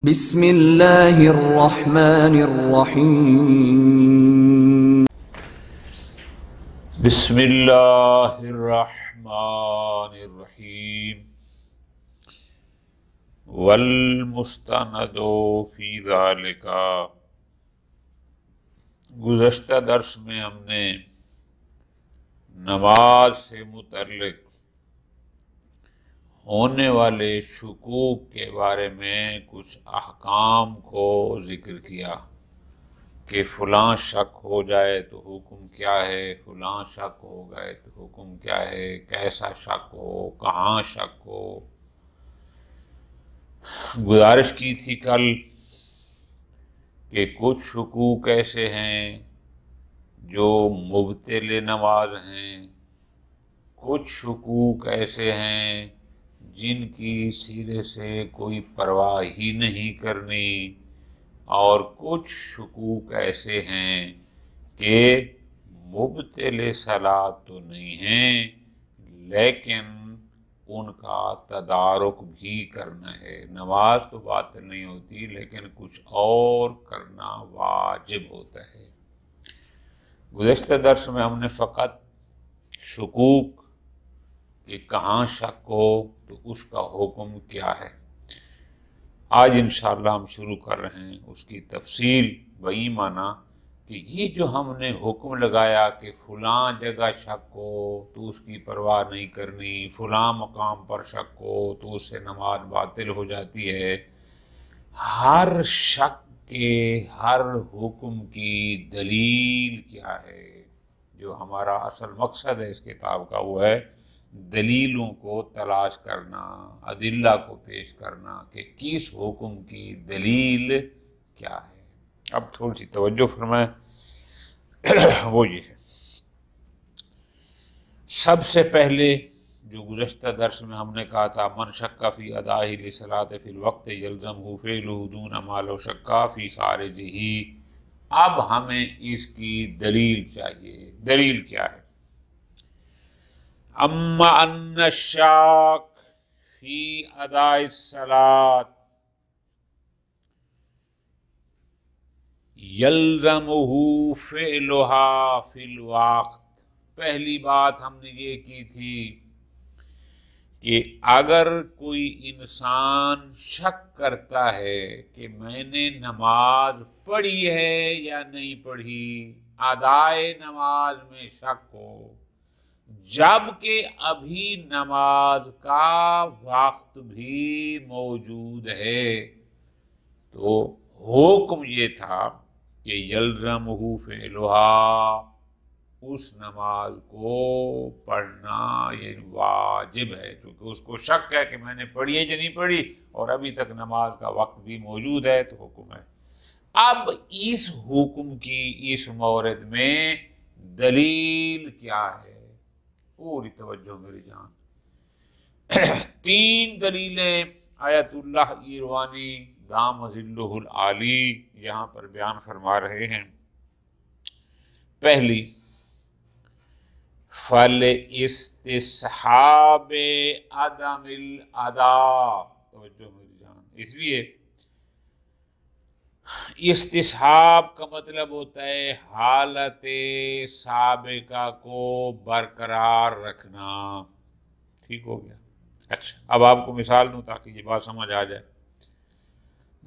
بسم اللہ الرحمن الرحیم بسم اللہ الرحمن الرحیم والمستند فی ذالک۔ گزشتہ درس میں ہم نے نماز سے متعلق ہونے والے شکوک کے بارے میں کچھ احکام کو ذکر کیا کہ فلاں شک ہو جائے تو حکم کیا ہے، فلاں شک ہو گئے تو حکم کیا ہے، کیسا شک ہو، کہاں شک ہو۔ گزارش کی تھی کل کہ کچھ شکوک ایسے ہیں جو مبطل نماز ہیں، کچھ شکوک ایسے ہیں جن کی سرے سے کوئی پرواہ ہی نہیں کرنی، اور کچھ شکوک ایسے ہیں کہ مبطل صلاۃ تو نہیں ہیں لیکن ان کا تدارک بھی کرنا ہے۔ نماز تو باطل نہیں ہوتی لیکن کچھ اور کرنا واجب ہوتا ہے۔ گزشتہ درس میں ہم نے فقط شکوک کہ کہاں شک ہو تو اس کا حکم کیا ہے۔ آج انشاءاللہ ہم شروع کر رہے ہیں اس کی تفصیل، وہی معنی کہ یہ جو ہم نے حکم لگایا کہ فلاں جگہ شک ہو تو اس کی پرواہ نہیں کرنی، فلاں مقام پر شک ہو تو اس سے نماز باطل ہو جاتی ہے، ہر شک کے ہر حکم کی دلیل کیا ہے؟ جو ہمارا اصل مقصد ہے اس کتاب کا وہ ہے دلیلوں کو تلاش کرنا، ادلہ کو پیش کرنا کہ کس حکم کی دلیل کیا ہے۔ اب تھوڑی سی توجہ فرمائیں، وہ یہ ہے۔ سب سے پہلے جو گزشتہ درس میں ہم نے کہا تھا من شک فی ادائہ للصلاۃ فی الوقت یلزمہ فعلہ دون ما لو شک فی خارجہ۔ اب ہمیں اس کی دلیل چاہیے۔ دلیل کیا ہے؟ اما ان الشاک فی اداء الصلاۃ یلزمہ فعلھا فی الوقت۔ پہلی بات ہم نے یہ کی تھی کہ اگر کوئی انسان شک کرتا ہے کہ میں نے نماز پڑھی ہے یا نہیں پڑھی، ادائے نماز میں شک ہو جبکہ ابھی نماز کا وقت بھی موجود ہے، تو حکم یہ تھا کہ یلزمہ فعلھا، اس نماز کو پڑھنا یہ واجب ہے، کیونکہ اس کو شک ہے کہ میں نے پڑھی ہے یا نہیں پڑھی اور ابھی تک نماز کا وقت بھی موجود ہے، تو حکم ہے۔ اب اس حکم کی اس مورد میں دلیل کیا ہے؟ پوری توجہ میری جان۔ تین دلیلیں آیت اللہ ایروانی دام ظلہ العالی یہاں پر بیان فرما رہے ہیں۔ پہلی، فَلِاسْتِصْحَابِ عَدَمِ الْأَدَاءِ، توجہ میری جان، اس لیے استصحاب کا مطلب ہوتا ہے حالت سابقہ کو برقرار رکھنا۔ ٹھیک ہو گیا؟ اچھا، اب آپ کو مثال دوں تاکہ یہ بات سمجھ آ جائے۔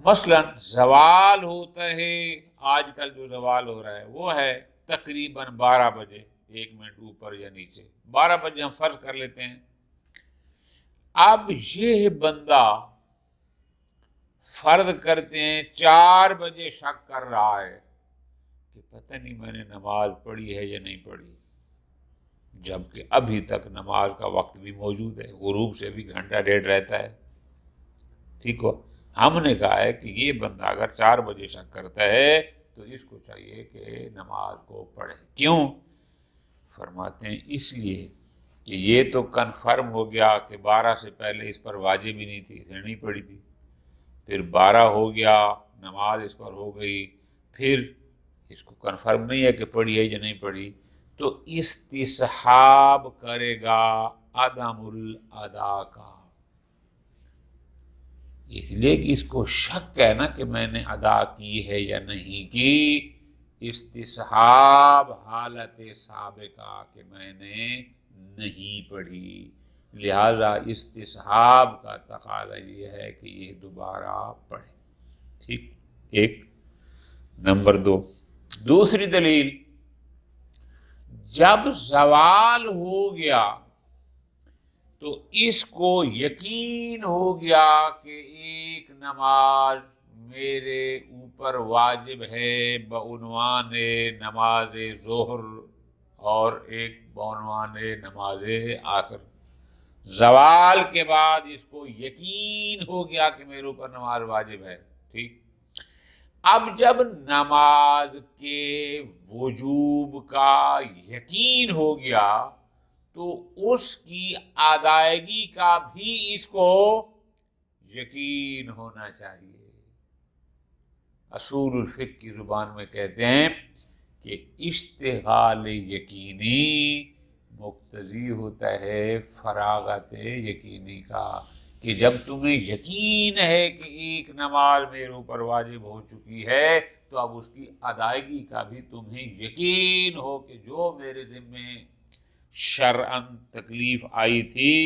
مثلا زوال ہوتا ہے، آج کل جو زوال ہو رہا ہے وہ ہے تقریباً 12 بجے، 1 منٹ اوپر یا نیچے، 12 بجے ہم فرض کر لیتے ہیں۔ اب یہ بندہ فرض کرتے ہیں 4 بجے شک کر رہا ہے کہ پتہ نہیں میں نے نماز پڑھی ہے یا نہیں پڑھی، جبکہ ابھی تک نماز کا وقت بھی موجود ہے، غروب سے بھی گھنٹہ ڈیڑھ رہتا ہے۔ ٹھیک ہو؟ ہم نے کہا ہے کہ یہ بندہ اگر 4 بجے شک کرتا ہے تو اس کو چاہیے کہ نماز کو پڑھے۔ کیوں؟ فرماتے ہیں اس لیے کہ یہ تو کنفرم ہو گیا کہ 12 سے پہلے اس پر واجب ہی نہیں تھی، اس نے نہیں پڑھی تھی، پھر 12 ہو گیا، نماز اس پر ہو گئی، پھر اس کو کنفرم نہیں ہے کہ پڑھی ہے یا نہیں پڑھی، تو استصحاب کرے گا عدم الادا کا۔ اس لیے کہ اس کو شک ہے نا کہ میں نے ادا کی ہے یا نہیں کی، استصحاب حالت سابقہ کہ میں نے نہیں پڑھی، لہذا استصحاب کا تقاضا یہ ہے کہ یہ دوبارہ پڑھے. ٹھیک. ایک. نمبر 2، دوسری دلیل، جب زوال ہو گیا تو اس کو یقین ہو گیا کہ ایک نماز میرے اوپر واجب ہے بعنوان نماز ظہر اور ایک بعنوان نماز عصر. زوال کے بعد اس کو یقین ہو گیا کہ میرے اوپر نماز واجب ہے. ٹھیک. اب جب نماز کے وجوب کا یقین ہو گیا تو اس کی ادائیگی کا بھی اس کو یقین ہونا چاہیے. اصول الفقہ کی زبان میں کہتے ہیں کہ اشتغال یقینی مقتضی ہوتا ہے فراغت یقینی کا، کہ جب تمہیں یقین ہے کہ ایک نماز میرے اوپر واجب ہو چکی ہے تو اب اس کی ادائیگی کا بھی تمہیں یقین ہو کہ جو میرے ذمے شرعاً تکلیف آئی تھی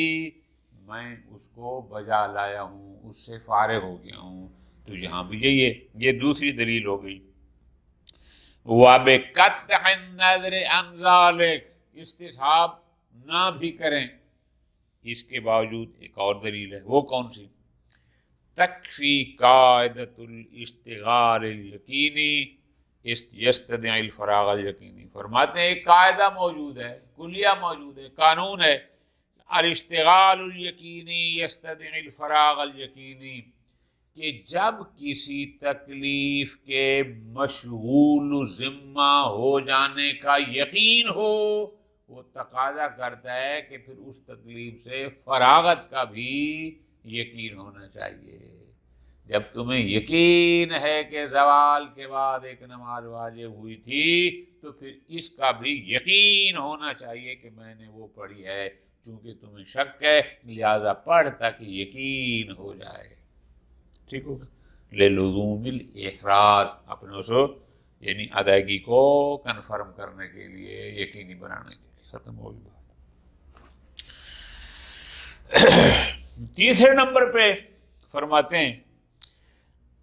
میں اس کو بجا لایا ہوں، اس سے فارغ ہو گیا ہوں. تو یہاں بھی یہ دوسری دلیل ہو گئی. وَبِقَطْعِ النَّظْرِ عَنْ ذَلِكَ، استصحاب نہ بھی کریں اس کے باوجود ایک اور دلیل ہے. وہ کون سی؟ تکفی قاعدۃ الاشتغال الیقینی یستدعی الفراغ الیقینی. فرماتے ہیں ایک قاعدہ موجود ہے، کلیہ موجود ہے، قانون ہے، الاشتغال الیقینی یستدعی الفراغ الیقینی، کہ جب کسی تکلیف کے مشغول ذمہ ہو جانے کا یقین ہو وہ تقاضا کرتا ہے کہ پھر اس تکلیف سے فراغت کا بھی یقین ہونا چاہیے. جب تمہیں یقین ہے کہ زوال کے بعد ایک نماز واجب ہوئی تھی تو پھر اس کا بھی یقین ہونا چاہیے کہ میں نے وہ پڑھی ہے. چونکہ تمہیں شک ہے لہذا پڑھ تاکہ یقین ہو جائے. ٹھیک ہوگا. لزوم الاحراز، اپنے اس یعنی ادائیگی کو کنفرم کرنے کے لیے، یقینی بنانے کے لیے. ختم ہو گئی بات. تیسرے نمبر پہ فرماتے ہیں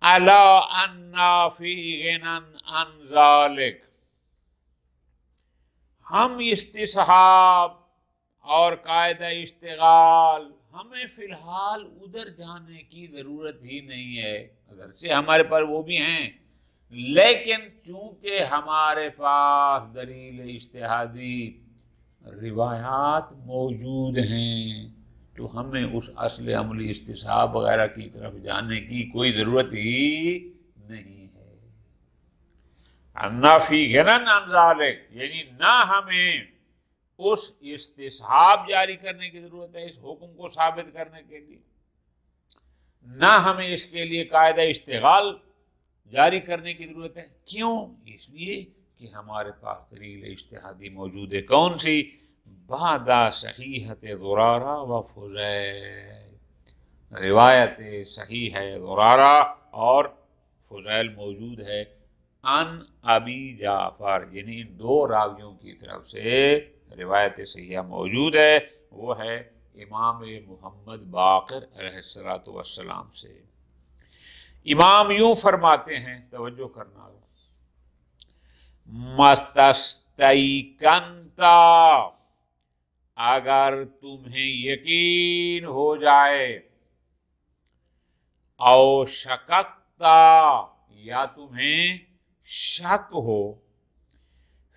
الا انا فی غنى عن ذلک، ہم استصحاب اور قاعدہ اشتغال ہمیں فی الحال ادھر جانے کی ضرورت ہی نہیں ہے، اگرچہ ہمارے پاس وہ بھی ہیں لیکن چونکہ ہمارے پاس دلیل اجتہادی روایات موجود ہیں تو ہمیں اس اصل عملی استصحاب وغیرہ کی طرف جانے کی کوئی ضرورت ہی نہیں ہے. انا فی غنى عن ذلک، یعنی نہ ہمیں اس استصحاب جاری کرنے کی ضرورت ہے اس حکم کو ثابت کرنے کے لیے، نہ ہمیں اس کے لیے قاعدہ اشتغال جاری کرنے کی ضرورت ہے. کیوں؟ اس لیے کہ ہمارے پاس دلیل اجتہادی موجود ہے. کون سی؟ بعد صحیحۃ ضرارہ و فضیل، روایت صحیح ہے ضرارہ اور فضیل موجود ہے عن ابی جعفر، یعنی ان دو راویوں کی طرف سے روایت صحیحہ موجود ہے. وہ ہے امام محمد باقر علیہ السلام سے. امام یوں فرماتے ہیں، توجہ کرنا، مستستیقنتا، اگر تمہیں یقین ہو جائے، او شککتا، یا تمہیں شک ہو،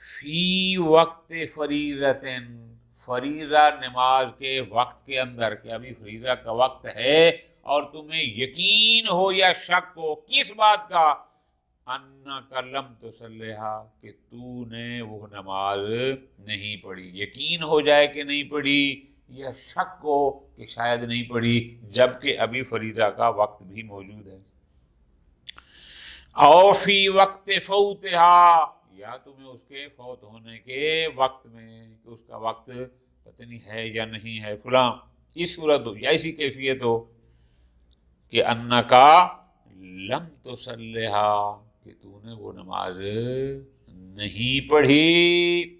فی وقت فریضۃ، فریضہ نماز کے وقت کے اندر، کہ ابھی فریضہ کا وقت ہے اور تمہیں یقین ہو یا شک ہو کس بات کا؟ انک لم تصلیھا، کہ تو نے وہ نماز نہیں پڑھی. یقین ہو جائے کہ نہیں پڑھی یا شک ہو کہ شاید نہیں پڑھی جبکہ ابھی فریضہ کا وقت بھی موجود ہے. او فی وقت فوتہا، یا تمہیں اس کے فوت ہونے کے وقت میں کہ اس کا وقت پتہ نہیں ہے یا نہیں ہے فلاں، اس صورت ہو یا اسی کیفیت ہو کہ انکا لم تصلیھا، کہ تو نے وہ نماز نہیں پڑھی،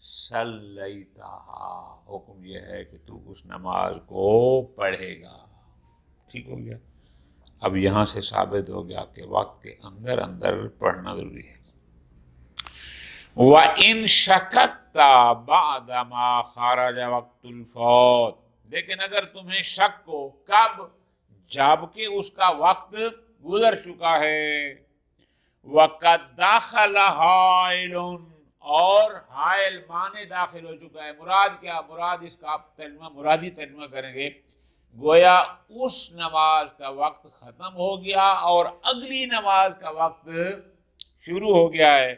صلیتھا، حکم یہ ہے کہ تو اس نماز کو پڑھے گا۔ ٹھیک ہو گیا؟ اب یہاں سے ثابت ہو گیا کہ وقت کے اندر اندر پڑھنا ضروری ہے۔ وَإِن شَكَكْتَ بَعْدَ مَا خَرَجَ وَقْتُ الْفَوْتِ، لیکن اگر تمہیں شک ہو، کب؟ جب کہ اس کا وقت گزر چکا ہے۔ وَقَدْ دَخَلَ حَائِلٌ، اور حائل معنی داخل ہو چکا ہے۔ مراد کیا؟ مراد اس کا آپ ترجمہ مرادی ترجمہ کریں گے، گویا اس نماز کا وقت ختم ہو گیا اور اگلی نماز کا وقت شروع ہو گیا ہے۔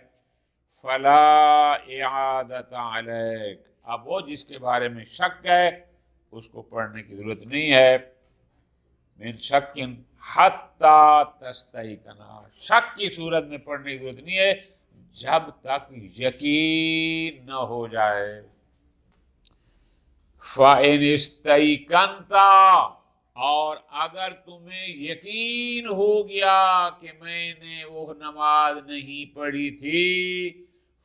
فَلَا إِعَادَةَ عَلَيْكَ، اب وہ جس کے بارے میں شک ہے اس کو پڑھنے کی ضرورت نہیں ہے۔ من شک حتی تستیقن، شک کی صورت میں پڑھنے کی ضرورت نہیں ہے جب تک یقین نہ ہو جائے۔ فَإِنِ اسْتَيْقَنْتَ، اور اگر تمہیں یقین ہو گیا کہ میں نے وہ نماز نہیں پڑھی تھی،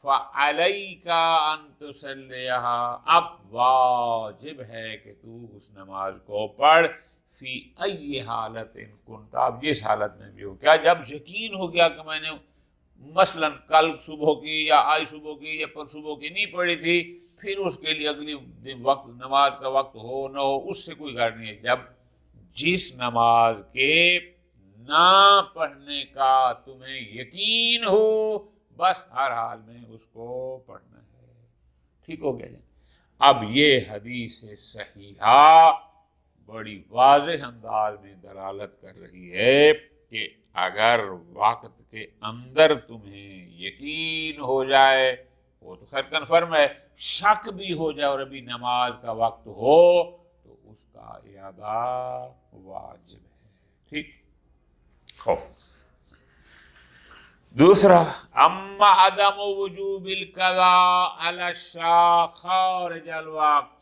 فَعَلَيْكَ أَن تُصَلِّيَهَا، اب واجب ہے کہ تو اس نماز کو پڑھ، فی ای حالت کنت، اب جس حالت میں بھی ہو۔ کیا؟ جب یقین ہو گیا کہ میں نے مثلا کل صبح کی یا آج صبح کی یا پر صبح کی نہیں پڑھی تھی، پھر اس کے لیے اگلی دن وقت نماز کا وقت ہو نہ ہو، اس سے کوئی غرض نہیں ہے۔ جب جس نماز کے نہ پڑھنے کا تمہیں یقین ہو، بس ہر حال میں اس کو پڑھنا ہے۔ ٹھیک ہو گیا جی؟ اب یہ حدیث صحیحہ بڑی واضح انداز میں دلالت کر رہی ہے کہ اگر وقت کے اندر تمہیں یقین ہو جائے، وہ تو خیر کنفرم ہے، شک بھی ہو جائے اور ابھی نماز کا وقت ہو تو اس کا اعادہ واجب ہے۔ ٹھیک ہو؟ دوسرا، اما عدم وجوب القضاء علی الشاق خارج الوقت،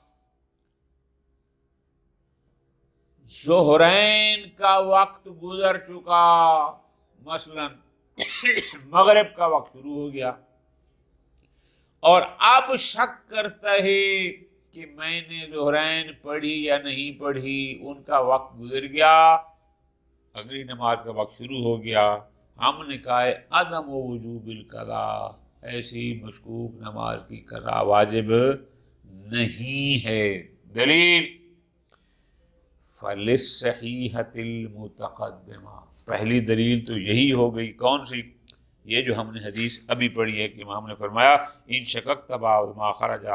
ظہرین کا وقت گزر چکا، مثلا مغرب کا وقت شروع ہو گیا اور اب شک کرتا ہے کہ میں نے ظہرین پڑھی یا نہیں پڑھی، ان کا وقت گزر گیا، اگلی نماز کا وقت شروع ہو گیا، ہم نے کہا ہے عدم وجوب القضاء، ایسی مشکوک نماز کی قضا واجب نہیں ہے۔ دلیل فَلِلصَّحِيحَةِ الْمُتَقَدِّمَةِ، پہلی دلیل تو یہی ہو گئی، کون سی؟ یہ جو ہم نے حدیث ابھی پڑھی ہے کہ امام نے فرمایا ان شککت بعد ما خرج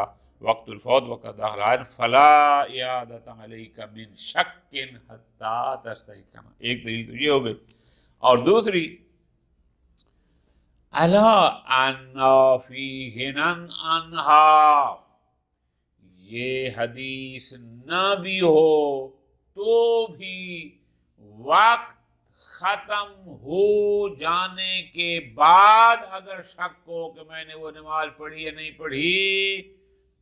وقت الفوت وقد دخل حائل فلا اعادۃ علیک من شک حتی تستیقن، ایک دلیل تو یہ ہو گئی۔ اور دوسری الا ان فیہ عنہا، یہ حدیث نہ بھی ہو تو بھی وقت ختم ہو جانے کے بعد اگر شک ہو کہ میں نے وہ نماز پڑھی یا نہیں پڑھی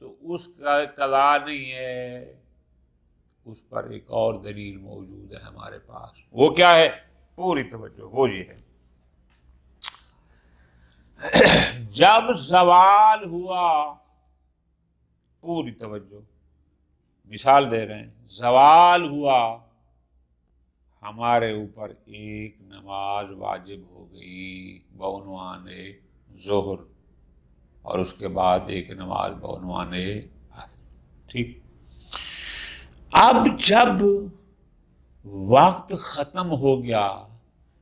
تو اس کا قضا نہیں ہے، اس پر ایک اور دلیل موجود ہے ہمارے پاس۔ وہ کیا ہے؟ پوری توجہ، وہ یہ ہے جب زوال ہوا، پوری توجہ، مثال دے رہے ہیں، زوال ہوا، ہمارے اوپر ایک نماز واجب ہو گئی بعنوان ظہر اور اس کے بعد ایک نماز بعنوان عصر۔ ٹھیک، اب جب وقت ختم ہو گیا،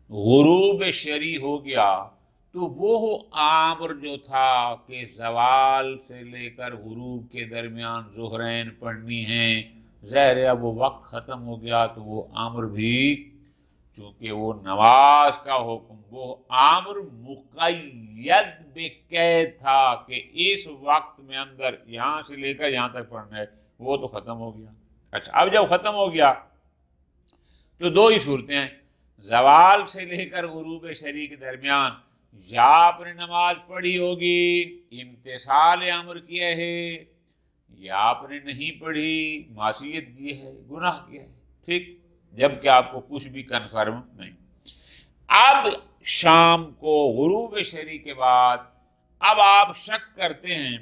غروب شرعی ہو گیا، تو وہ امر جو تھا کہ زوال سے لے کر غروب کے درمیان ظہرین پڑھنی ہیں، ظاہر اب وہ وقت ختم ہو گیا تو وہ امر بھی، چونکہ وہ نماز کا حکم، وہ امر مقید بقید تھا کہ اس وقت میں اندر یہاں سے لے کر یہاں تک پڑھنا ہے، وہ تو ختم ہو گیا۔ اچھا، اب جب ختم ہو گیا تو دو ہی صورتیں ہیں، زوال سے لے کر غروب شرعی کے درمیان یا آپ نے نماز پڑھی ہوگی، امتثال امر کیا ہے، یا آپ نے نہیں پڑھی، معصیت کی ہے، گناہ کیا ہے۔ ٹھیک، جبکہ آپ کو کچھ بھی کنفرم نہیں۔ اب شام کو غروب شرع کے بعد اب آپ شک کرتے ہیں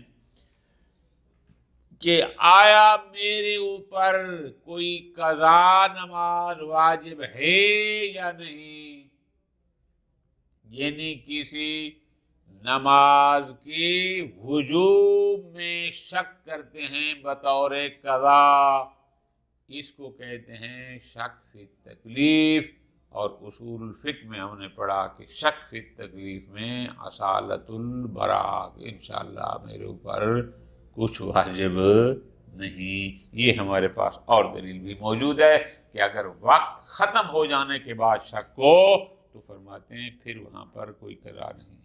کہ آیا میرے اوپر کوئی قضا نماز واجب ہے یا نہیں، یعنی کسی نماز کے وجوب میں شک کرتے ہیں بطور قضا، اس کو کہتے ہیں شک فی التکلیف۔ اور اصول الفقہ میں ہم نے پڑھا کہ شک فی التکلیف میں اصالت البراء، انشاءاللہ میرے اوپر کچھ واجب نہیں۔ یہ ہمارے پاس اور دلیل بھی موجود ہے کہ اگر وقت ختم ہو جانے کے بعد شک ہو تو فرماتے ہیں پھر وہاں پر کوئی قضا نہیں ہے۔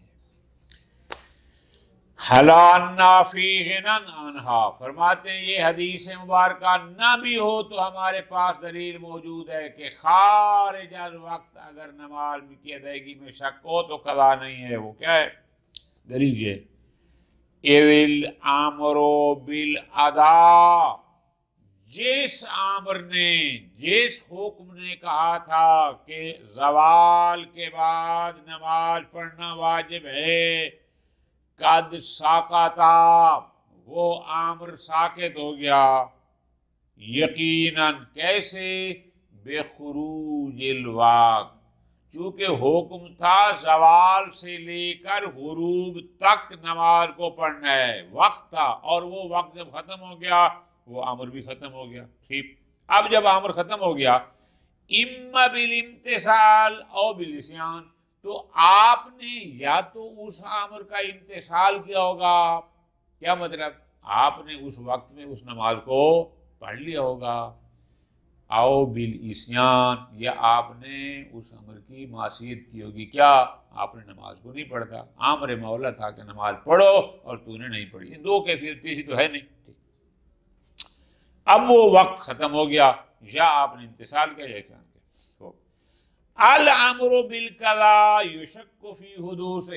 حَلَا فِي غِنًى عَنْهَا، فرماتے ہیں یہ حدیث مبارکہ نہ بھی ہو تو ہمارے پاس دلیل موجود ہے کہ خارج از وقت اگر نماز کی ادائیگی میں شک ہو تو قضا نہیں ہے۔ وہ کیا ہے دلیل؟ یہ اِذِ الْأَمْرُ بِالْأَدَاءِ، جس آمر نے، جس حکم نے کہا تھا کہ زوال کے بعد نماز پڑھنا واجب ہے، قد ساقطا، وہ آمر ساقط ہو گیا یقیناً۔ کیسے؟ بخروج الوقت، چونکہ حکم تھا زوال سے لے کر غروب تک نماز کو پڑھنا ہے، وقت تھا، اور وہ وقت جب ختم ہو گیا وہ امر بھی ختم ہو گیا۔ ٹھیک، اب جب امر ختم ہو گیا، اما بالامتثال او بالعصیان، تو آپ نے یا تو اس امر کا امتثال کیا ہوگا، کیا مطلب؟ آپ نے اس وقت میں اس نماز کو پڑھ لیا ہوگا، او بالعصیان، یا آپ نے اس امر کی معصیت کی ہوگی۔ کیا؟ آپ نے نماز کو نہیں پڑھتا، امر مولا تھا کہ نماز پڑھو اور تو نے نہیں پڑھی، ان دو کیفیت تیسری تو ہے نہیں۔ اب وہ وقت ختم ہو گیا، یا آپ نے امتثال کیا یا احسان کیا۔ الامر بالقضاء یشک فی حدوثہ،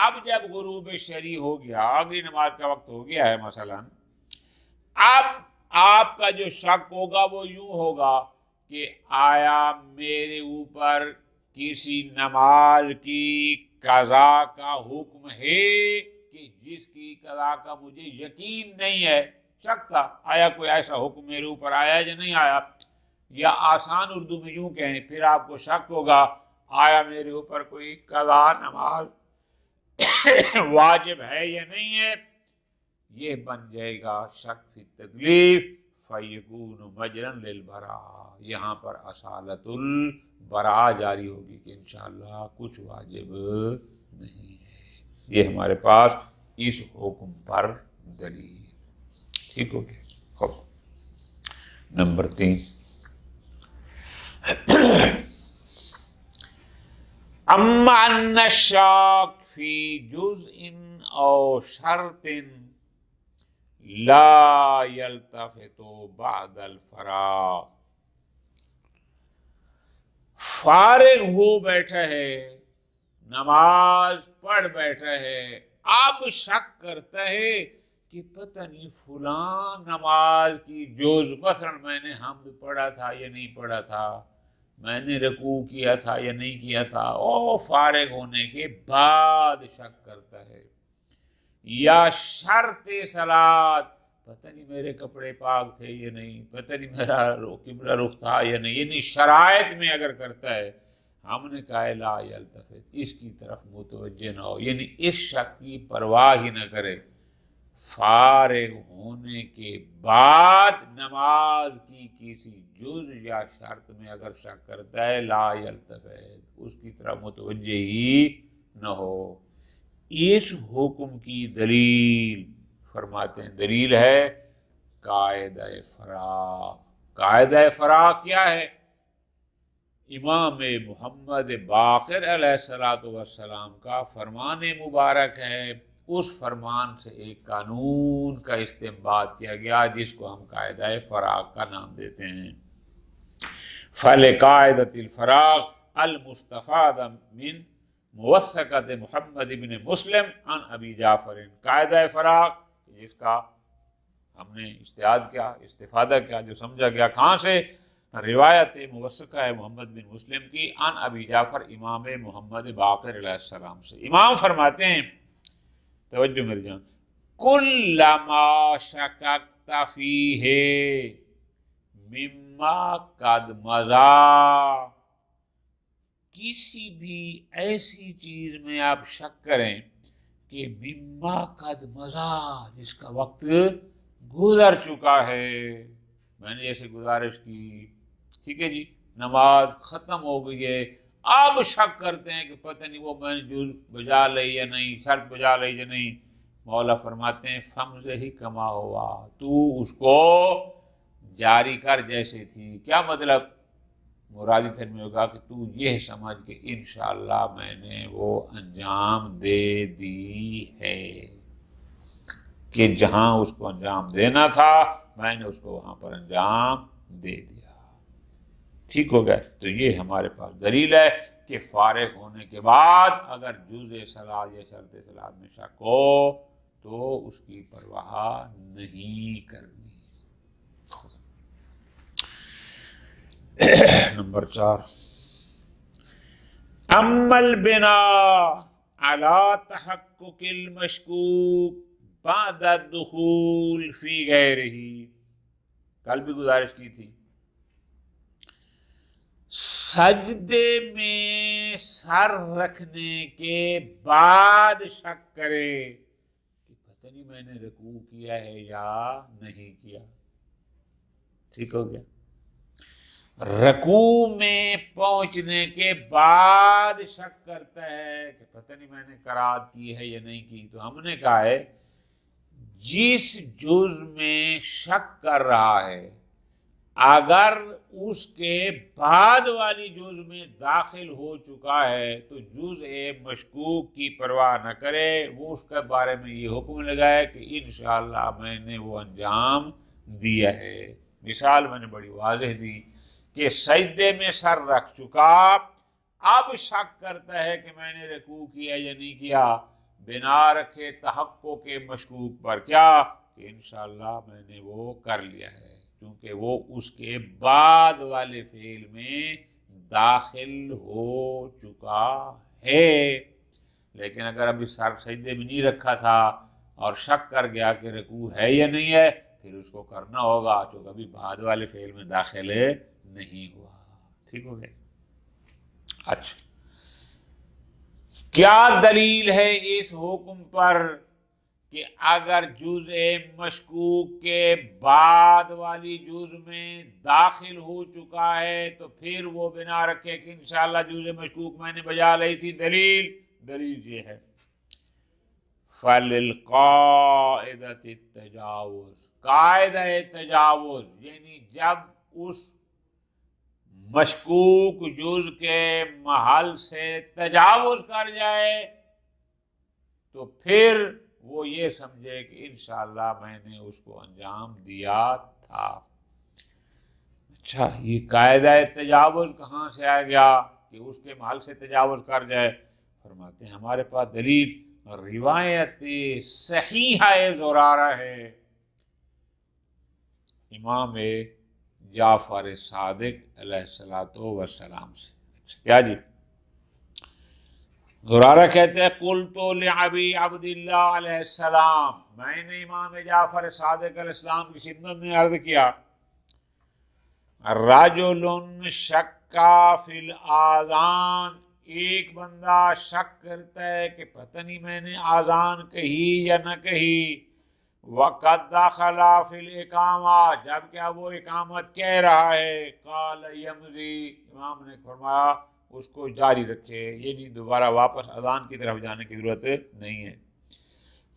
اب جب غروب شرع ہو گیا، آخری نماز کا وقت ہو گیا ہے مثلا، اب آپ کا جو شک ہوگا وہ یوں ہوگا کہ آیا میرے اوپر کسی نماز کی قضا کا حکم ہے کہ جس کی قضا کا مجھے یقین نہیں ہے، شک تھا، آیا کوئی ایسا حکم میرے اوپر آیا یا نہیں آیا؟ یا آسان اردو میں یوں کہیں، پھر آپ کو شک ہوگا آیا میرے اوپر کوئی قضا نماز واجب ہے یا نہیں ہے، یہ بن جائے گا شک فی التکلیف، فیکون مجرا للبراء، یہاں پر اصالت البراء جاری ہوگی کہ انشاءاللہ کچھ واجب نہیں ہے۔ یہ ہمارے پاس اس حکم پر دلیل۔ ٹھیک ہو گیا؟ خوب، نمبر 3، اما ان الشاک فی جزء او شرط لا یلتفت بعد الفراغ، فارغ ہو بیٹھا ہے، نماز پڑھ بیٹھا ہے، اب شک کرتا ہے کہ پتہ نہیں فلاں نماز کی جز، مثلا میں نے حمد پڑھا تھا یا نہیں پڑھا تھا، میں نے رکوع کیا تھا یا نہیں کیا تھا، او فارغ ہونے کے بعد شک کرتا ہے۔ یا شرط صلاۃ، پتہ نہیں میرے کپڑے پاک تھے یا نہیں، پتہ نہیں میرا قبلہ رخ تھا یا نہیں، یعنی شرائط میں اگر کرتا ہے، ہم نے کہا لا یلتفت، اس کی طرف متوجہ نہ ہو، یعنی اس شک کی پرواہ ہی نہ کرے، فارغ ہونے کے بعد نماز کی کسی جز یا شرط میں اگر شک کرتا ہے، لا یلتفت، اس کی طرف متوجہ ہی نہ ہو۔ اس حکم کی دلیل فرماتے ہیں، دلیل ہے قاعدہ فراغ۔ قاعدہ فراغ کیا ہے؟ امام محمد باقر علیہ السلام کا فرمان مبارک ہے، اس فرمان سے ایک قانون کا استنباط کیا گیا جس کو ہم قاعدہ فراغ کا نام دیتے ہیں۔ فَلِقَاعِدَةِ الْفَرَاغِ الْمُسْتَفَادَ مِنْ موثقۃ محمد بن مسلم عن ابی جعفر، قاعدہ فراغ جس کا ہم نے اجتہاد کیا، استفادہ کیا، جو سمجھا گیا کہاں سے؟ روایت موثقہ ہے محمد بن مسلم کی عن ابی جعفر امام محمد باقر علیہ السلام سے، امام فرماتے ہیں، توجہ میری جان، کلما شککت فیہ مما قد مضی، کسی بھی ایسی چیز میں آپ شک کریں کہ مما قد مضی، جس کا وقت گزر چکا ہے، میں نے جیسے گزارش کی، ٹھیک ہے جی، نماز ختم ہو گئی ہے، اب شک کرتے ہیں کہ پتہ نہیں وہ میں نے جز بجا لئی یا نہیں، شرط بجا لئی یا نہیں، مولا فرماتے ہیں فمضح کما ہوا، تو اس کو جاری کر جیسے تھی۔ کیا مطلب؟ مرادی تھن میں ہوگا کہ تو یہ سمجھ کہ انشاءاللہ میں نے وہ انجام دے دی ہے، کہ جہاں اس کو انجام دینا تھا میں نے اس کو وہاں پر انجام دے دیا، ٹھیک ہو گیا۔ تو یہ ہمارے پاس دلیل ہے کہ فارغ ہونے کے بعد اگر جزء صلاۃ یا شرط صلاۃ میں شک ہو تو اس کی پرواہ نہیں کرنی۔ نمبر 4، اما البناء على تحقق المشکوک بعد الدخول فی غیرہ، کل بھی گزارش کی تھی، سجدے میں سر رکھنے کے بعد شک کرے کہ پتہ نہیں میں نے رکوع کیا ہے یا نہیں کیا، ٹھیک ہو گیا۔ رکوع میں پہنچنے کے بعد شک کرتا ہے کہ پتہ نہیں میں نے قرات کی ہے یا نہیں کی، تو ہم نے کہا ہے جس جز میں شک کر رہا ہے اگر اس کے بعد والی جز میں داخل ہو چکا ہے تو جزء مشکوک کی پرواہ نہ کرے، وہ اس کے بارے میں یہ حکم لگائے کہ انشاءاللہ میں نے وہ انجام دیا ہے۔ مثال میں نے بڑی واضح دی کہ سجدے میں سر رکھ چکا، اب شک کرتا ہے کہ میں نے رکوع کیا یا نہیں کیا، بنا رکھے تحقق کے مشکوک پر، کیا کہ انشاءاللہ میں نے وہ کر لیا ہے، کیونکہ وہ اس کے بعد والے فعل میں داخل ہو چکا ہے۔ لیکن اگر ابھی سر سجدے میں نہیں رکھا تھا اور شک کر گیا کہ رکوع ہے یا نہیں ہے، پھر اس کو کرنا ہوگا، چونکہ ابھی بعد والے فعل میں داخل نہیں ہوا، ٹھیک ہو گیا۔ اچھا، کیا دلیل ہے اس حکم پر کہ اگر جزء مشکوک کے بعد والی جز میں داخل ہو چکا ہے تو پھر وہ بنا رکھے کہ انشاءاللہ جزء مشکوک میں نے بجا لی تھی؟ دلیل یہ ہے، فَلِلْقَاعِدَةِ التَّجَاوُزُ، قاعدہ تجاوز، یعنی جب اس مشکوک جز کے محل سے تجاوز کر جائے تو پھر وہ یہ سمجھے کہ انشاءاللہ میں نے اس کو انجام دیا تھا۔ اچھا، یہ قاعدہ تجاوز کہاں سے آ گیا کہ اس کے محل سے تجاوز کر جائے؟ فرماتے ہیں ہمارے پاس دلیل روایت صحیحہ زرارہ ہے امام جعفر صادق علیہ السلام سے۔ اچھا، کیا جی؟ زرارہ کہتے ہیں قلت لعبی عبداللہ علیہ السلام، میں نے امام جعفر صادق علیہ السلام کی خدمت میں عرض کیا، رجل شک فی الاذان، ایک بندہ شک کرتا ہے کہ پتہ نہیں میں نے آذان کہی یا نہ کہی، وقد دخل فی الاقامہ، جب کیا وہ اقامت کہہ رہا ہے، قال یمضی، امام نے فرمایا اس کو جاری رکھے، یعنی دوبارہ واپس اذان کی طرف جانے کی ضرورت نہیں ہے۔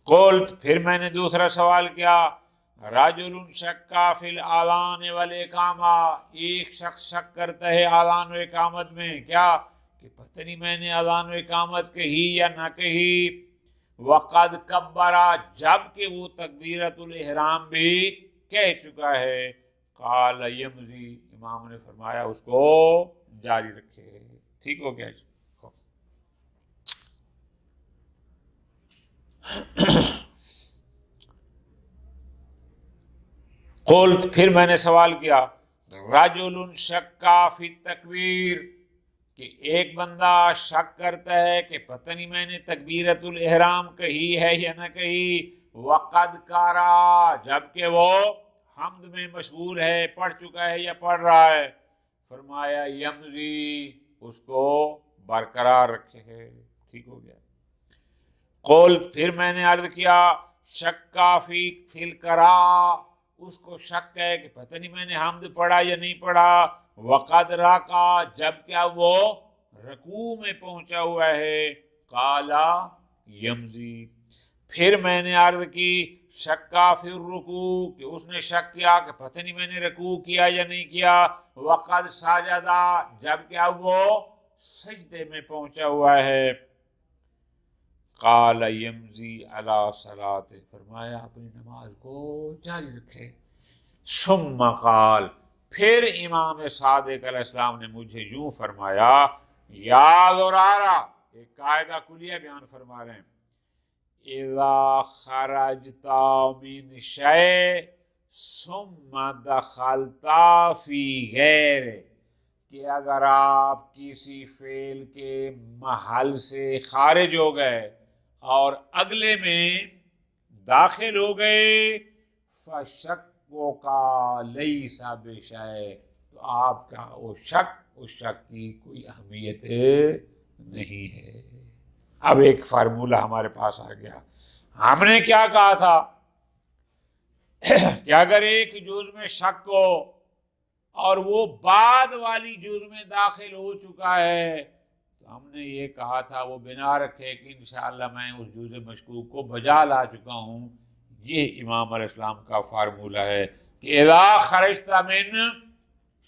قلت، پھر میں نے دوسرا سوال کیا، رجل شک فی الاذان والاقامہ، ایک شخص شک کرتا ہے اذان و اقامت میں، کیا کہ پتہ نہیں میں نے اذان و اقامت کہی یا نہ کہی، وقد کبرا، جب کہ وہ تکبیرۃ الاحرام بھی کہہ چکا ہے، قال یمضی، امام نے فرمایا اس کو جاری رکھے، ٹھیک ہو گیا جی۔ قلت، پھر میں نے سوال کیا، رجل شکا فی تکبیر، کہ ایک بندہ شک کرتا ہے کہ پتہ نہیں میں نے تکبیرۃ الاحرام کہی ہے یا نہ کہی، وقد کارا، جبکہ وہ حمد میں مشغول ہے، پڑھ چکا ہے یا پڑھ رہا ہے، فرمایا یمضی، اس کو برقرار رکھے ہے، ٹھیک ہو گیا۔ قول، پھر میں نے عرض کیا، شکا فی القرا، اس کو شک ہے کہ پتہ نہیں میں نے حمد پڑھا یا نہیں پڑھا، وقد رکع، جب کیا وہ رکوع میں پہنچا ہوا ہے، قالا یمضی، پھر میں نے عرض کی، شکا فی الرکوع، کہ اس نے شک کیا کہ پتہ نہیں میں نے رکوع کیا یا نہیں کیا، وقد سجدا، جب کیا وہ سجدے میں پہنچا ہوا ہے، قال یمضی علی صلاۃ، فرمایا اپنی نماز کو جاری رکھے۔ ثم قال، پھر امام صادق علیہ السلام نے مجھے یوں فرمایا، یا زرارہ، ایک قاعدہ کلیہ بیان فرما رہے ہیں، اذا خرجت من شیء ثم دخلت فی غیرہ، کہ اگر آپ کسی فعل کے محل سے خارج ہو گئے اور اگلے میں داخل ہو گئے، فشکو کا لیس بشیء، تو آپ کا وہ شک، اس شک کی کوئی اہمیت نہیں ہے۔ اب ایک فارمولہ ہمارے پاس آ گیا، ہم نے کیا کہا تھا کہ اگر ایک جز میں شک ہو اور وہ بعد والی جز میں داخل ہو چکا ہے، تو ہم نے یہ کہا تھا وہ بنا رکھے کہ انشاءاللہ میں اس جز مشکوک کو بجا لا چکا ہوں۔ یہ امام علیہ السلام کا فارمولہ ہے کہ اذا خرجت من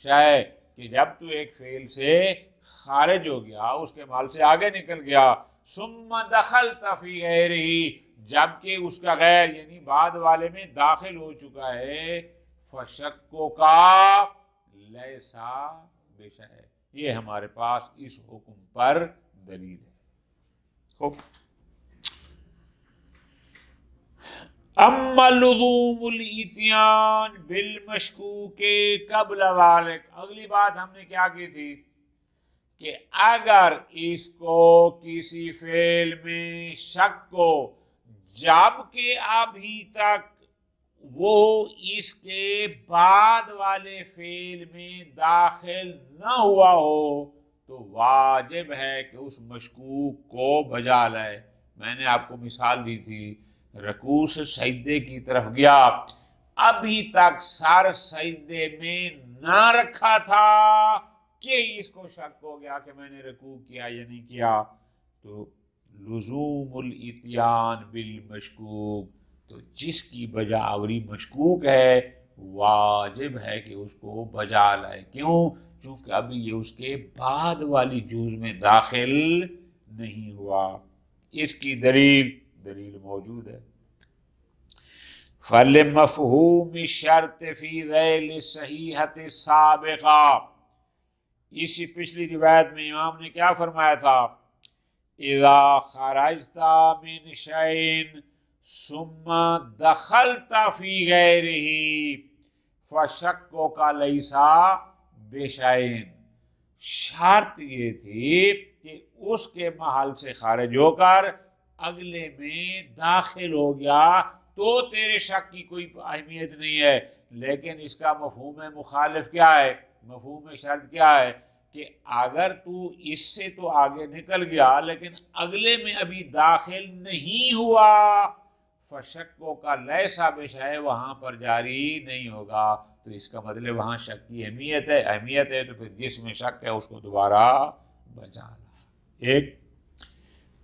شیء، کہ جب تو ایک فعل سے خارج ہو گیا، اس کے محل سے آگے نکل گیا، ثم دخلت فی غیرہ، جبکہ اس کا غیر یعنی بعد والے میں داخل ہو چکا ہے، فشکو کا لیسا بشیء، یہ ہمارے پاس اس حکم پر دلیل ہے۔ خوب، اما لزوم الاتیان بالمشکوک قبل ذلک، اگلی بات ہم نے کیا کی تھی کہ اگر اس کو کسی فعل میں شک کو جب کہ ابھی تک وہ اس کے بعد والے فعل میں داخل نہ ہوا ہو، تو واجب ہے کہ اس مشکوک کو بجا لائے۔ میں نے آپ کو مثال دی تھی، رکوع سے سجدے کی طرف گیا، ابھی تک سر سجدے میں نہ رکھا تھا کہ اس کو شک ہو گیا کہ میں نے رکوع کیا یا نہیں کیا، تو لزوم الاتیان بالمشکوک، تو جس کی بجا آوری مشکوک ہے واجب ہے کہ اس کو بجا لائے۔ کیوں؟ چونکہ ابھی یہ اس کے بعد والی جز میں داخل نہیں ہوا۔ اس کی دلیل موجود ہے، فَلِمَفْهُومِ الشَّرْطِ فِي ذَيْلِ الصَّحِيحَةِ السَّابِقَةِ، اسی پچھلی روایت میں امام نے کیا فرمایا تھا، اِذَا خَرَجْتَ مِنْ شَيْءٍ ثُمَّ دَخَلْتَ فِي غَيْرِهِ فَشَكُّكَ لَيْسَ بِشَيْءٍ، شرط یہ تھی کہ اس کے محل سے خارج ہو کر اگلے میں داخل ہو گیا تو تیرے شک کی کوئی اہمیت نہیں ہے، لیکن اس کا مفہوم مخالف کیا ہے، مفہوم شرط کیا ہے کہ اگر تو اس سے تو آگے نکل گیا لیکن اگلے میں ابھی داخل نہیں ہوا، فشکو کا لیسا بشیء، وہاں پر جاری نہیں ہوگا، تو اس کا مطلب وہاں شک کی اہمیت ہے، تو پھر جس میں شک ہے اس کو دوبارہ بجانا۔ ایک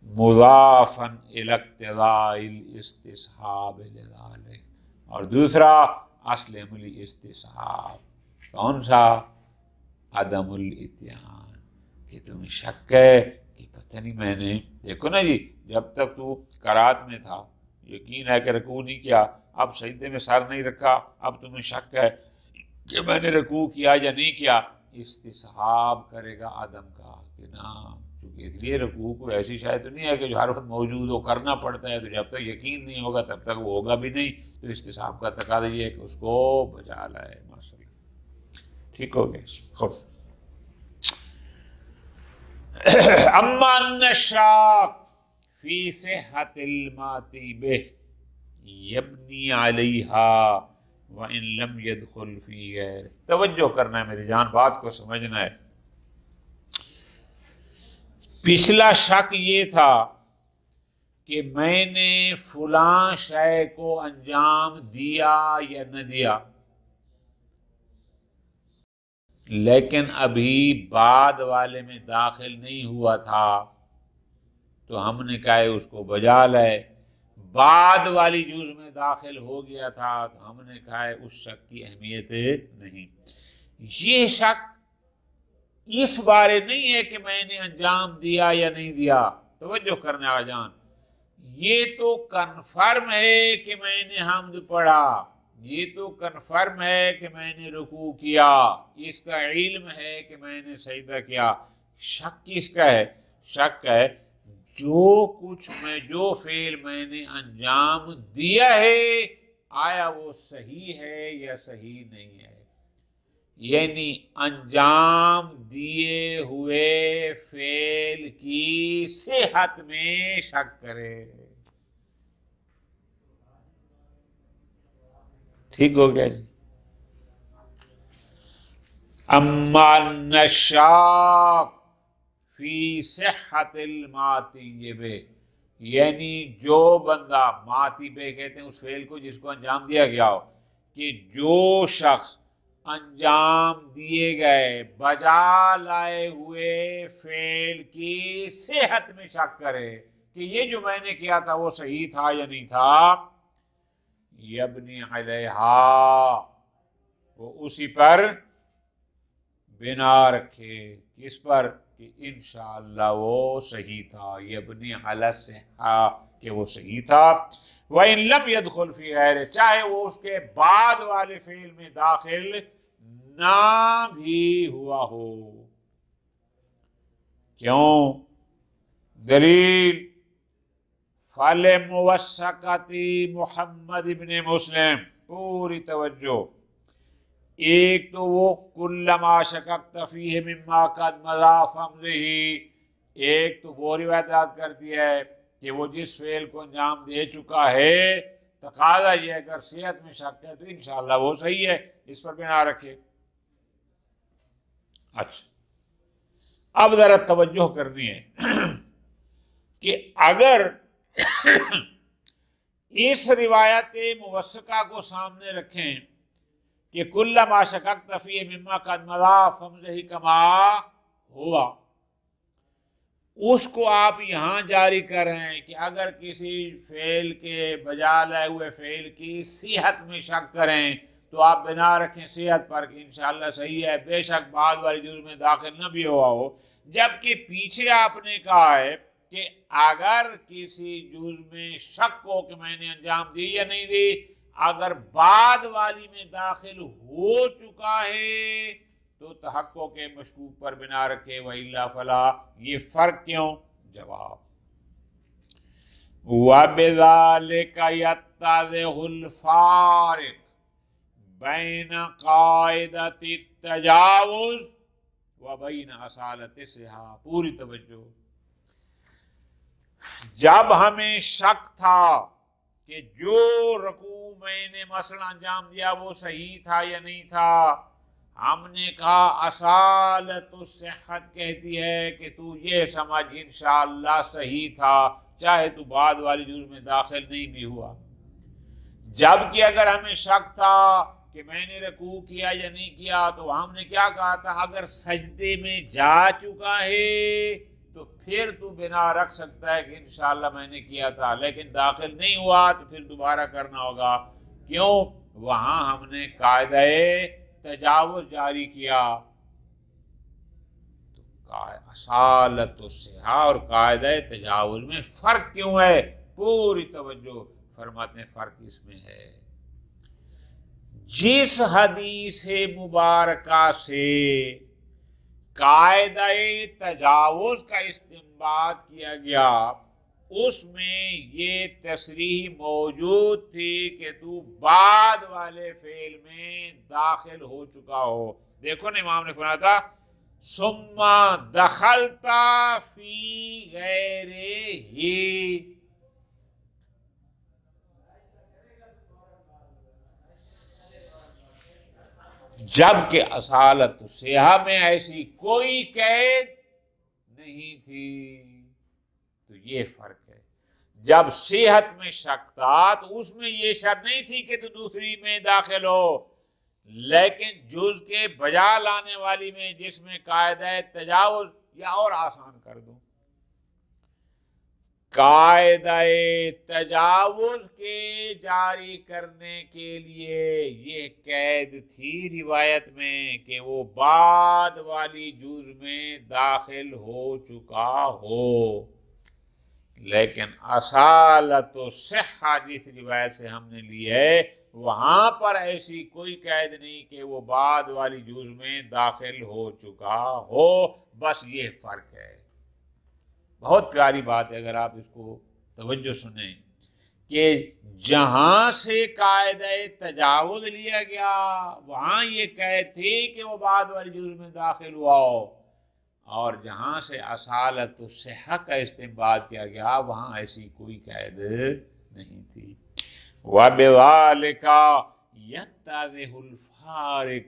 مضافاً الی اقتضاء الاستصحاب لذلک، اور دوسرا اصل عملی استصحاب، کون سا؟ عدم الاتیان، کہ تمہیں شک ہے کہ پتہ نہیں میں نے، دیکھو نا جی، جب تک تو قرات میں تھا یقین ہے کہ رکوع نہیں کیا، اب سجدے میں سر نہیں رکھا، اب تمہیں شک ہے کہ میں نے رکوع کیا یا نہیں کیا، استصحاب کرے گا عدم کا، کہ نہ، چونکہ اس لیے رکوع کو ایسی شاید تو نہیں ہے کہ جو ہر وقت موجود ہو، کرنا پڑتا ہے، تو جب تک یقین نہیں ہوگا تب تک وہ ہوگا بھی نہیں، تو استصحاب کا تقاضا یہ ہے کہ اس کو بچا لائے۔ ماشاءاللہ، ٹھیک ہو گیا. خوب. اما النشاق فی صحت الماتی بہ یبنی علیہا وَإِن لَمْ يَدْخُلْ فِي غَيْرِهِ. توجہ کرنا ہے میری جان، بات کو سمجھنا ہے. پچھلا شک یہ تھا کہ میں نے فلاں شے کو انجام دیا یا نہ دیا، لیکن ابھی بعد والے میں داخل نہیں ہوا تھا، تو ہم نے کہا اس کو بجا لائے. بعد والی جز میں داخل ہو گیا تھا تو ہم نے کہا اس شک کی اہمیت نہیں. یہ شک اس بارے نہیں ہے کہ میں نے انجام دیا یا نہیں دیا. توجہ کرنے آ جان، یہ تو کنفرم ہے کہ میں نے حمد پڑھا، یہ تو کنفرم ہے کہ میں نے رکوع کیا، اس کا علم ہے کہ میں نے سجدہ کیا. شک کس کا ہے؟ شک ہے جو فعل میں نے انجام دیا ہے آیا وہ صحیح ہے یا صحیح نہیں ہے. یعنی انجام دیے ہوئے فعل کی صحت میں شک کرے. ٹھیک ہو گیا جی. اما النشاق فی صحت الماتی بہ، یعنی جو بندہ، ماتی بہ کہتے ہیں اس فعل کو جس کو انجام دیا گیا ہو، کہ جو شخص انجام دیے گئے بجا لائے ہوئے فعل کی صحت میں شک کرے کہ یہ جو میں نے کیا تھا وہ صحیح تھا یا نہیں تھا، یبنی علیہا، وہ اسی پر بنا رکھے. کس پر؟ کہ انشاءاللہ وہ صحیح تھا. یبنی علی الصحہ، کہ وہ صحیح تھا. وَإِن لَمْ يَدْخُلْ فِي غَيْرِهِ، چاہے وہ اس کے بعد والے فعل میں داخل نہ بھی ہوا ہو. کیوں؟ دلیل فَلِمُوَثَّقَةِ محمد ابن مسلم. پوری توجہ. ایک تو وہ کلما شککت فیہ مما قد مضی فامضہ، ایک تو وہ روایت یاد کرتی ہے کہ وہ جس فعل کو انجام دے چکا ہے تقاضا یہ اگر صحت میں شک ہے تو انشاءاللہ وہ صحیح ہے، اس پر بنا رکھے. اچھا، اب ذرا توجہ کرنی ہے کہ اگر اس روایت موثقہ کو سامنے رکھیں کہ کلما شککت فیہ مما قد مضی فامضہ کما ہوا، اس کو آپ یہاں جاری کر رہے ہیں کہ اگر کسی فعل کے بجا لائے ہوئے فعل کی صحت میں شک کریں تو آپ بنا رکھیں صحت پر کہ انشاءاللہ صحیح ہے، بے شک بعد والی جز میں داخل نہ بھی ہوا ہو. جبکہ پیچھے آپ نے کہا ہے کہ اگر کسی جز میں شک ہو کہ میں نے انجام دی یا نہیں دی، اگر بعد والی میں داخل ہو چکا ہے تو تحقق کے مشکوک پر بنا رکھے. وَإِلَّا فَلَا. یہ فرق کیوں؟ جواب وَبِذَلِكَ يَتَّضِحُ الْفَارِقُ بَيْنَ قَاعِدَةِ التَّجَاوُزِ وَبَيْنَ اصالۃ الصحہ. پوری توجہ. جب ہمیں شک تھا کہ جو رکوع میں نے مثلا انجام دیا وہ صحیح تھا یا نہیں تھا، ہم نے کہا اصالت الصحت کہتی ہے کہ تو یہ سمجھ انشاءاللہ صحیح تھا چاہے تو بعد والی جز میں داخل نہیں بھی ہوا. جبکہ اگر ہمیں شک تھا کہ میں نے رکوع کیا یا نہیں کیا تو ہم نے کیا کہا تھا، اگر سجدے میں جا چکا ہے تو پھر تو بنا رکھ سکتا ہے کہ انشاءاللہ میں نے کیا تھا، لیکن داخل نہیں ہوا تو پھر دوبارہ کرنا ہوگا. کیوں؟ وہاں ہم نے قاعدہ تجاوز جاری کیا. تو اصالت الصحہ اور قاعدہ تجاوز میں فرق کیوں ہے؟ پوری توجہ. فرماتے ہیں فرق اس میں ہے، جس حدیث مبارکہ سے قاعدہ تجاوز کا استنباط کیا گیا اس میں یہ تصریح موجود تھی کہ تو بعد والے فعل میں داخل ہو چکا ہو. دیکھو نا امام نے فرمایا تھا ثم دخلت فی غیرہ، جبکہ اصالت صحہ میں ایسی کوئی قید نہیں تھی۔ تو یہ فرق ہے، جب صحت میں شک تھا تو اس میں یہ شرط نہیں تھی کہ تو دوسری میں داخل ہو، لیکن جز کے بجا لانے والی میں جس میں قاعدہ تجاوز، یا اور آسان کر دوں، قاعدہ تجاوز کے جاری کرنے کے لیے یہ قید تھی روایت میں کہ وہ بعد والی جز میں داخل ہو چکا ہو، لیکن اصالت و صحہ جس روایت سے ہم نے لی ہے وہاں پر ایسی کوئی قید نہیں کہ وہ بعد والی جز میں داخل ہو چکا ہو، بس یہ فرق ہے۔ بہت پیاری بات ہے، اگر آپ اس کو توجہ سنیں کہ جہاں سے قاعدہ تجاوز لیا گیا وہاں یہ قید تھی کہ وہ بعد والی جز میں داخل ہوا ہو، اور جہاں سے اصالت الصحہ کا استنباط کیا گیا وہاں ایسی کوئی قید نہیں تھی۔ وَبِذَلِكَ يَتَّضِحُ الْفَارِقُ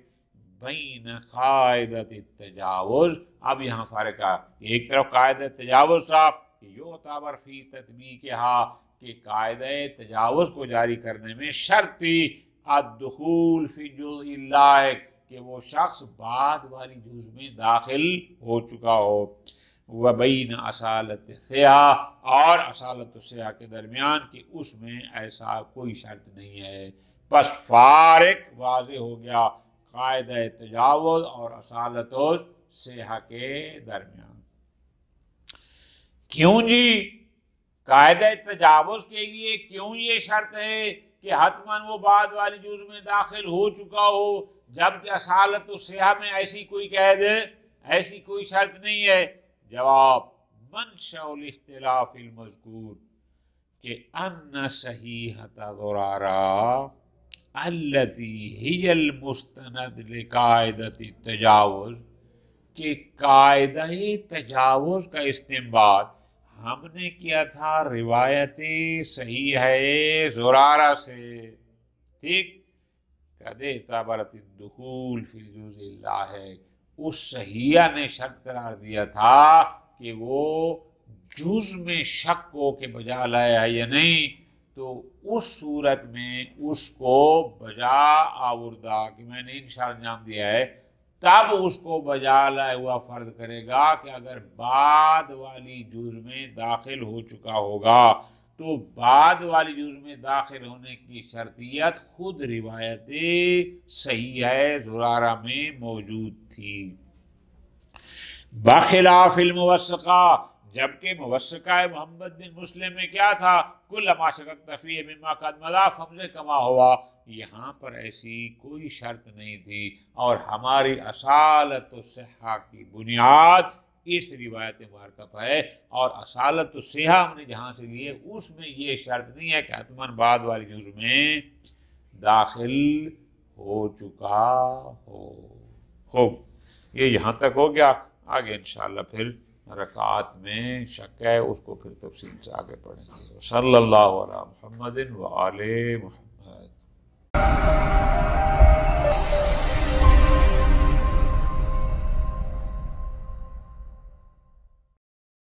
بَيْنَ قاعدۃ التجاوز۔ اب یہاں فرق ہے، ایک طرف قاعدہ تجاوز تھا کہ یعتبر فی تطبیقہا، کہ قاعدہ تجاوز کو جاری کرنے میں شرط تھی الدخول فی جزء اللاحق، کہ وہ شخص بعد والی جز میں داخل ہو چکا ہو، وبین اصالت الصحہ، اور اصالت الصحہ کے درمیان کہ اس میں ایسا کوئی شرط نہیں ہے۔ بس فارق واضح ہو گیا قاعدہ تجاوز اور اصالت الصحہ کے درمیان۔ کیوں جی؟ قاعدہ تجاوز کے لیے کیوں یہ شرط ہے کہ حتماً وہ بعد والی جز میں داخل ہو چکا ہو، جبکہ اصالت الصحہ میں ایسی کوئی قید، ایسی کوئی شرط نہیں ہے؟ جواب، منشأ الاختلاف المذکور کہ ان صحیحۃ زرارہ التی ہی المستند لقاعدۃ التجاوز، کہ قاعدہ تجاوز کا استنباط ہم نے کیا تھا روایت صحیح ہے زرارہ سے، ٹھیک، قد اعتبرت الدخول فی الجزء اللاحق، اس صحیحہ نے شرط قرار دیا تھا کہ وہ جز میں شک کو کہ بجا لایا ہے یا نہیں، تو اس صورت میں اس کو بجا آوردہ کہ میں نے انشاء انجام دیا ہے، تب اس کو بجا لائے ہوا فرض کرے گا کہ اگر بعد والی جز میں داخل ہو چکا ہوگا تو بعد والی جز میں داخل ہونے کی شرطیت خود روایت صحیح ہے زرارہ میں موجود تھی، بخلاف الموثقہ، جبکہ موثقہ محمد بن مسلم میں کیا تھا؟ کل ما شککت فیہ مما قد مضی فامض کما ہوا، یہاں پر ایسی کوئی شرط نہیں تھی، اور ہماری اصالت الصحہ کی بنیاد اس روایت مبارکہ پر ہے، اور اصالت الصحہ ہم نے جہاں سے لیے اس میں یہ شرط نہیں ہے کہ حتماً بعد والی جز میں داخل ہو چکا ہو۔ خوب، یہ یہاں تک ہو گیا، آگے انشاءاللہ پھر رکعات میں شک ہے اس کو پھر تفصیل سے آگے پڑھیں گے۔ صلی اللہ علی محمد و آل محمد۔